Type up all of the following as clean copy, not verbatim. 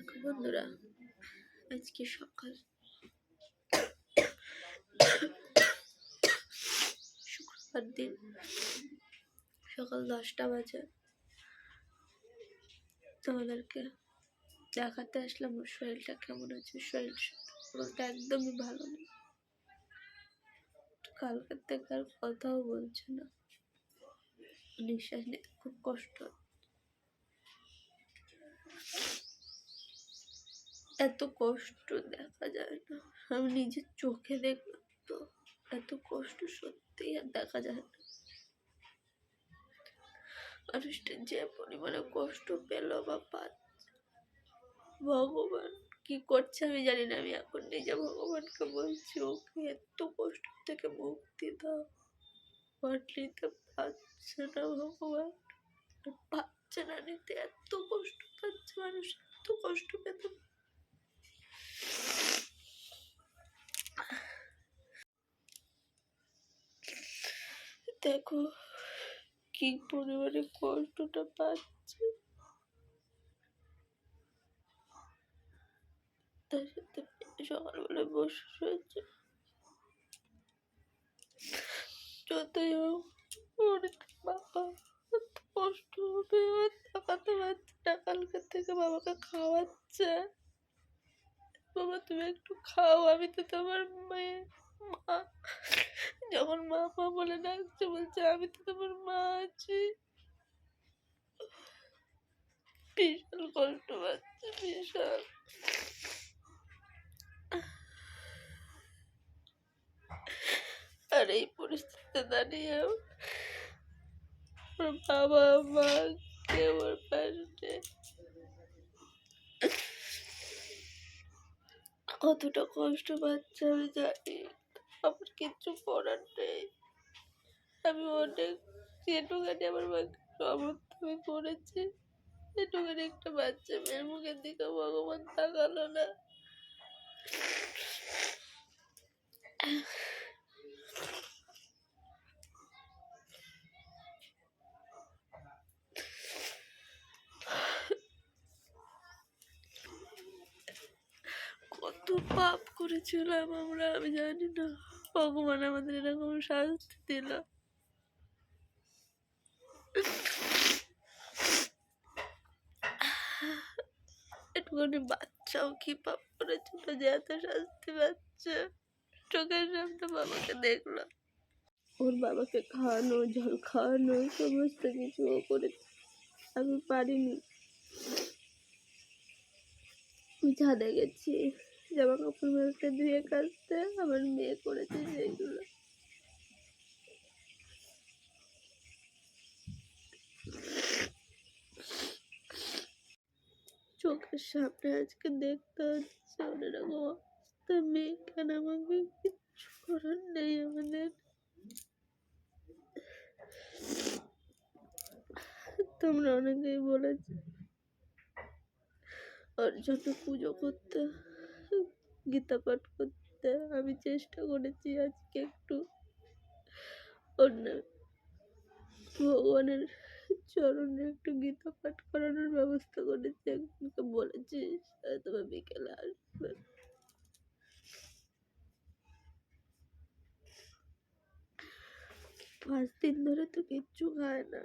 দেখো বন্ধুরা, আজকে সকাল শুক্রবার দিন সকাল 10টা বাজে। তোমাদেরকে দেখাতে আসলাম ওর শরীরটা কেমন আছে। শরীরটা একদমই ভালো নেই, কালকের থেকে আর কথাও বলছে না, নিঃশ্বাস নিতে খুব কষ্ট। এত কষ্ট দেখা যায় না, আমি নিজের চোখে দেখলাম তো। এত কষ্ট সত্যি আর দেখা যায় না। মানুষটা যে পরিমাণে কষ্ট পেল বা পাচ্ছে, ভগবান কি করছে আমি জানি না। আমি এখন নিজে ভগবানকে বলছি, ওকে এত কষ্ট থেকে মুক্তি দাও। নিতে পারছে না ভগবান, পাচ্ছে না নিতে। এত কষ্ট পাচ্ছে মানুষ, এত কষ্ট পেতে। দেখো কি পরিমাণে কষ্টটা পাচ্ছে। তার সাথে সকালবেলা বসে রয়েছে। যতই হোক অনেক বাবা এত কষ্ট হবে, তাকাতে পারছে না। কালকে থেকে বাবাকে খাওয়াচ্ছে, বাবা তুমি একটু খাও, আমি তো তোমার মেয়ে। মা যখন মা মা বলে ডাকছে, বলছে আমি তো তোমার মা আছি। বিশাল কষ্ট পাচ্ছে, বিশাল। আর এই পরিস্থিতিতে দাঁড়িয়ে ওর বাবা মা কেউ ওর পাশে। কতটা কষ্ট পাচ্ছে আমি জানি, আমার কিচ্ছু করার নেই। আমি অনেক যেটুখানি আমার মাকে সমর্থ আমি করেছি, সেটুখানি একটা বাচ্চা মেয়ের মুখের দিকে ভগবান তাকালো না। কত পাপ করেছিলাম আমরা, আমি জানি না। ভগবান আমাদের এরকম শাস্তি দিল। একটুখানি বাচ্চাও কি পাপ করেছিল যে এত শাস্তি পাচ্ছে। চোখের সামনে বাবাকে দেখলো, ওর বাবাকে খাওয়ানো, জল খাওয়ানো, সমস্ত কিছু ও করেছে। আমি পারিনি। ছাদে গেছি জামা কাপড় মেলতে, ধুয়ে কাচতে, আমার মেয়ে করেছে সেইগুলো। চোখের সামনে আজকে দেখতে হচ্ছে এরকম অবস্থা। মেয়ে কেন, আমাকে কিচ্ছু করার নেই আমাদের। তোমরা অনেকেই বলেছে ওর জন্য পুজো করতে, গীতা পাঠ করতে। আমি চেষ্টা করেছি আজকে একটু অন্য ভগবানের চরণে একটু গীতা পাঠ করানোর ব্যবস্থা করেছি। একজনকে বলেছি হয়তো বিকেলে আসবে। 5 দিন ধরে তো কিচ্ছু খায় না।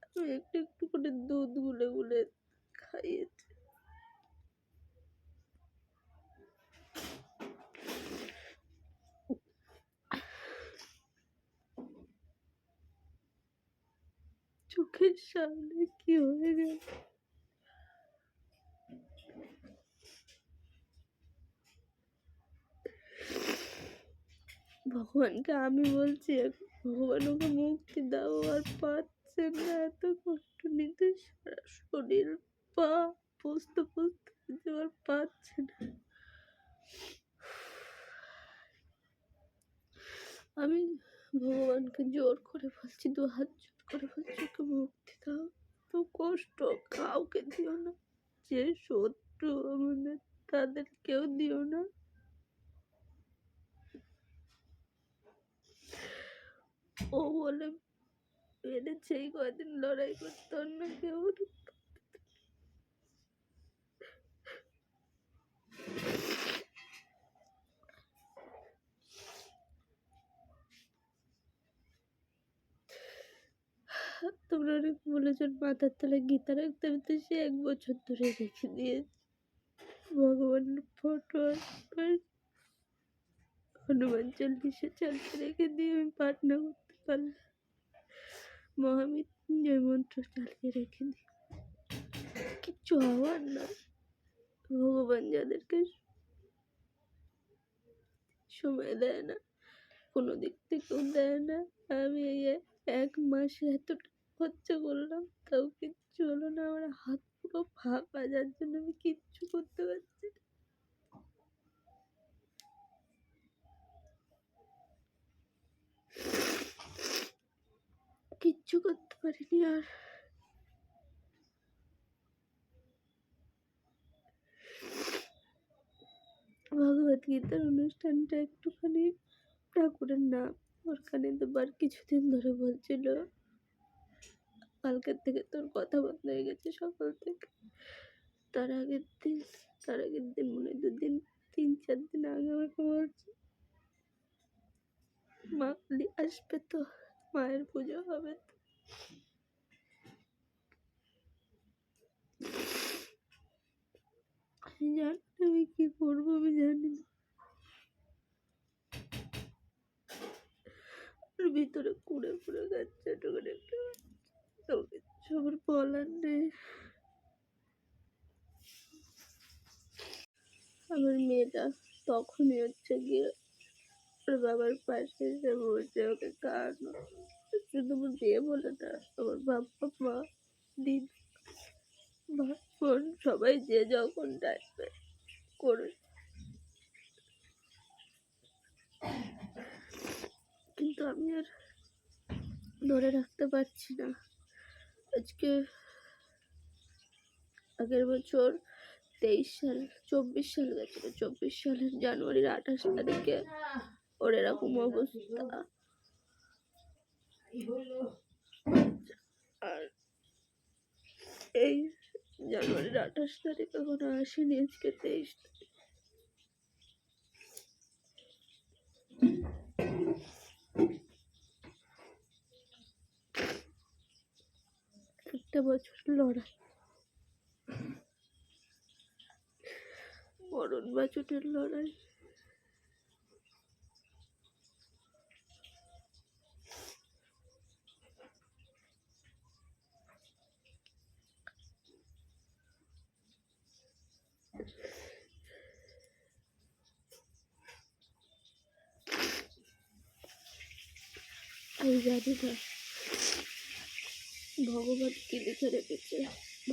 আমি একটু একটু করে দুধ গুলে গুলে খাইয়েছি। চোখের সামনে কি হয়ে গেল। ভগবানকে আমি বলছি, ভগবান ওকে মুক্তি দাও। আর পাচ্ছে না, এত কষ্ট নিতে, সারা শরীর পা বুঝতে বুঝতে আর পাচ্ছে না। আমি ভগবানকে জোর করে বলছি, 2 হাত জোর করে বলছি, ওকে মুক্তি দাও। তো কষ্ট কাউকে দিও না, যে শত্রু আমাদের তাদের কেউ দিও না। ও বলে পেরেছে এই কয়দিন লড়াই করতে, অন্য কেউ। অনেক বলেছেন মাথার তলায় গীতা রাখতে, আমি তো সে 1 বছর ধরে রেখে দিয়েছি। ভগবানের ফটো আর হনুমান চল্লিশে চালিয়ে রেখে দিয়ে আমি পাঠ না করতে পারলাম, মহামৃত্যুঞ্জয় মন্ত্র চালিয়ে রেখে দিই। কিচ্ছু হওয়ার না, ভগবান যাদেরকে সময় দেয় না, কোনো দিক থেকেও দেয় না। আমি এই 1 মাসে এতটা খরচা করলাম, তাও কিচ্ছু হলো না। আমার হাত পুরো ফাঁকা, যার জন্য আমি কিচ্ছু করতে পারছি না। কিচ্ছু করতে পারিনি। আর ভগবত গীতার অনুষ্ঠানটা একটুখানি ঠাকুরের নাম ওখানে দুবার কিছুদিন ধরে বলছিল, কালকের থেকে তোর কথা বন্ধ হয়ে গেছে, সকাল থেকে। তার আগের দিন মনে হয় 2 দিন 3-4 দিন আগে আমাকে বলছে, মা কালী আসবে তো, মায়ের পুজো হবে তো। জানি আমি কি করবো, আমি জানি না। ভিতরে কুড়ে কুড়ে যাচ্ছে, এটুকুনি একটু কিচ্ছু আমার বলার নেই। আমার মেয়েটা তখনই হচ্ছে গিয়ে ওর বাবার পাশে এসে বলছে ওকে কাঁদানো। শুধু আমার মেয়ে বলে না, আমার বাবা মা দিদি ভাই বোন সবাই যে যখন ডাকবে করে, কিন্তু আমি আর ধরে রাখতে পারছি না। আজকে আগের বছর 24 সাল গেছিল, 24 সালের জানুয়ারির 28 তারিখে ওর এরকম অবস্থা। আর এই জানুয়ারির 28 তারিখ এখনো আসেনি, আজকে 23 তারিখ। একটা বছর লড়াই, মরণ বাঁচনের লড়াই। আমি জানি না ভগবান কি লিখে রেখেছে,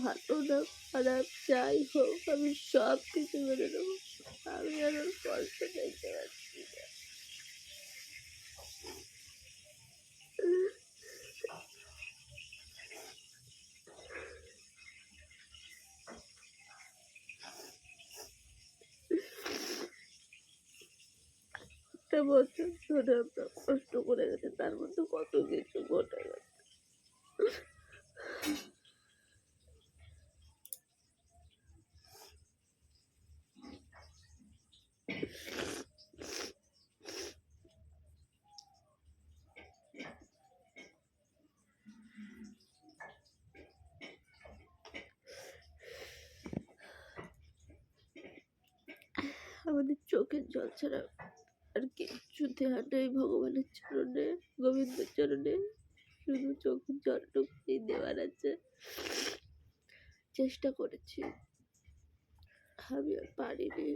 ভালো না খারাপ যাই হোক আমি সব কিছু মেনে নেবো। আমি আর ওর কষ্ট দেখতে পাচ্ছি না। একটা বছর ধরে আমরা কষ্ট করে গেছি, তার মধ্যে কত কিছু ঘটে গেছে। আমাদের চোখের জল ছাড়া আর কিচ্ছু দেওয়া নেই ভগবানের চরণে, গোবিন্দের চরণে। শুধু চোখের জলটুকুই দেওয়ার আছে। চেষ্টা করেছি, আমি আর পারিনি।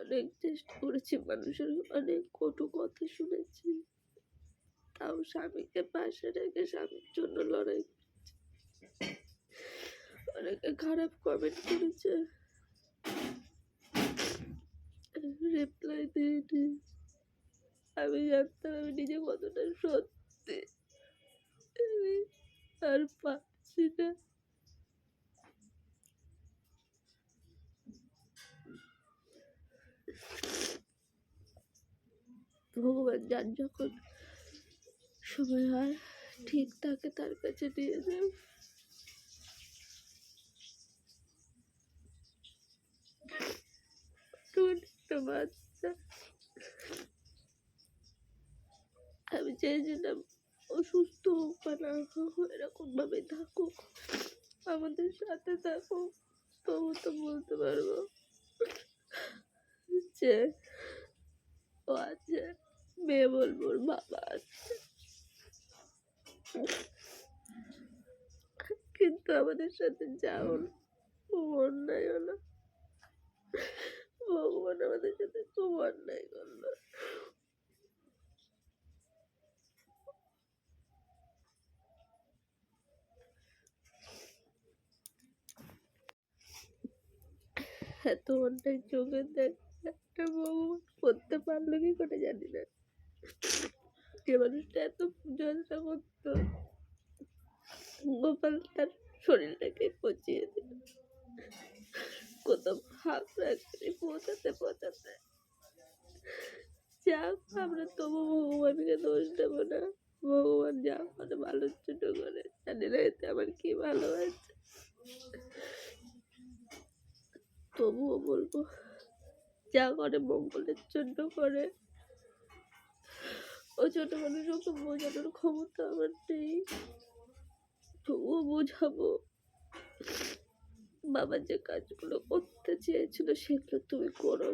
অনেক চেষ্টা করেছি, মানুষের অনেক কটু কথা শুনেছি, তাও স্বামীকে পাশে রেখে স্বামীর জন্য লড়াই করেছি। অনেকে খারাপ কমেন্ট করেছে, রিপ্লাই দিইনি। আমি জানতাম আমি নিজে কতটা সত্যি, আমি আর পারছি না। ভগবান যার যখন সময় হয় ঠিক তাকে তার কাছে নিয়ে যাও। একটা বাচ্চা, আমি চেয়েছিলাম অসুস্থ হোক বা না হোক এরকম ভাবে থাকুক, আমাদের সাথে থাকুক, তবু তো বলতে পারবো যে ও আছে, মেয়ে বলবো ওর বাবা আছে। কিন্তু আমাদের সাথে যা হলো খুব অন্যায় হলো, ভগবান আমাদের সাথে খুব অন্যায় করলো। এত অন্যায় চোখে দেখ একটা ভগবান করতে পারলো কি করে জানি না। যে মানুষটা এত জলসা করতো, গোপাল তার শরীরটাকে পচিয়ে দিল কোথাও হাত রাখতে পৌঁছাতে পৌঁছাতে। যাক, আমরা তবু ভগবানকে দোষ দেবো না, ভগবান যা করে ভালোর জন্য করে, জানি না এতে আমার কি ভালো আছে। তবুও বলবো যা করে মঙ্গলের জন্য করে। ও ছোট মানুষ, ওকে বোঝানোর ক্ষমতা আমার নেই, তবুও বোঝাবো। বাবা যে কাজগুলো করতে চেয়েছিল সেগুলো তুমি করো।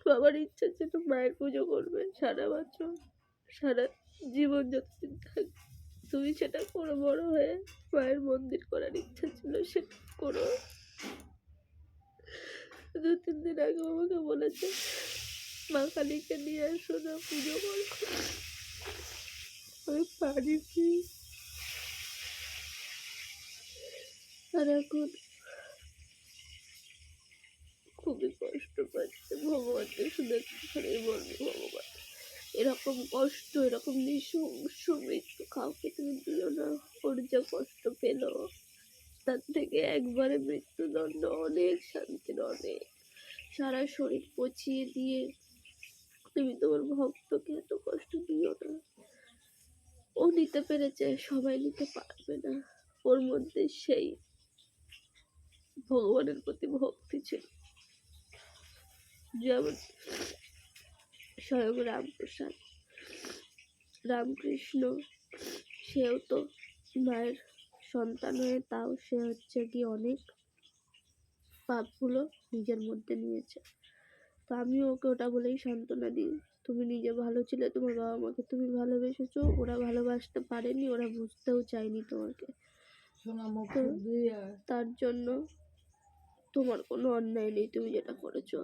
বাবার ইচ্ছা ছিল মায়ের পুজো করবে সারা বছর, সারা জীবন যতদিন থাকবে। তুমি সেটা করো, বড় হয়ে মায়ের মন্দির করার ইচ্ছা ছিল সেটা করো। 2-3 দিন আগে আমাকে বলেছে মা কালীকে নিয়ে এসো না, পুজো করো। আমি পারিনি। আর এখন খুবই কষ্ট পাচ্ছে। ভগবানকে শুধু একটুখানি বলবো, ভগবান এরকম কষ্ট, এরকম নৃশংস মৃত্যু কাউকে তুমি দিও না। ওর যা কষ্ট পেলো তার থেকে একবারে মৃত্যুদণ্ড অনেক শান্তির, অনেক। সারা শরীর পচিয়ে দিয়ে তুমি তোমার ভক্তকে এত কষ্ট দিও না। ও নিতে পেরেছে, সবাই নিতে পারবে না। ওর মধ্যে সেই ভগবানের প্রতি ভক্তি ছিল, যেমন স্বয়ং রামপ্রসাদ, রামকৃষ্ণ, সেও তো মায়ের সন্তান হয়ে তাও সে হচ্ছে কি অনেক পাপগুলো নিজের মধ্যে নিয়েছে। তো আমিও ওকে ওটা বলেই সান্ত্বনা দিই, তুমি নিজে ভালো ছিলে, তোমার বাবা মাকে তুমি ভালোবেসেছো, ওরা ভালোবাসতে পারেনি, ওরা বুঝতেও চায়নি তোমাকে। তো তার জন্য তোমার কোনো অন্যায় নেই, তুমি যেটা করেছো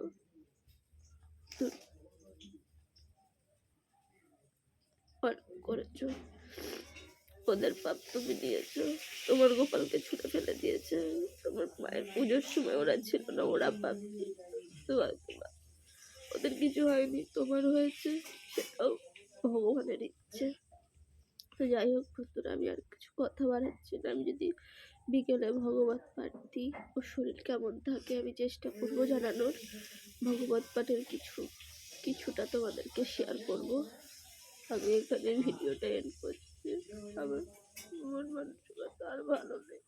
করেছো, ওদের পাপ তুমি দিয়েছো। তোমার গোপালকে ছুটে ফেলে দিয়েছে, তোমার মায়ের পুজোর সময় ওরা ছিল না, ওরা পাপ ওদের কিছু হয়নি, তোমার হয়েছে, সেটাও ভগবানের ইচ্ছে। তো যাই হোক বন্ধুরা, আমি আর কিছু কথা বাড়াচ্ছি না। আমি যদি বিকেলে ভগবত পাঠ দিই, ওর শরীর কেমন থাকে আমি চেষ্টা করবো জানানোর। ভগবত পাঠের কিছুটা তোমাদেরকে শেয়ার করব। আমি এখানে ভিডিওটা এন্ড করছি। আমার মন মানসিকতা আর ভালো নেই।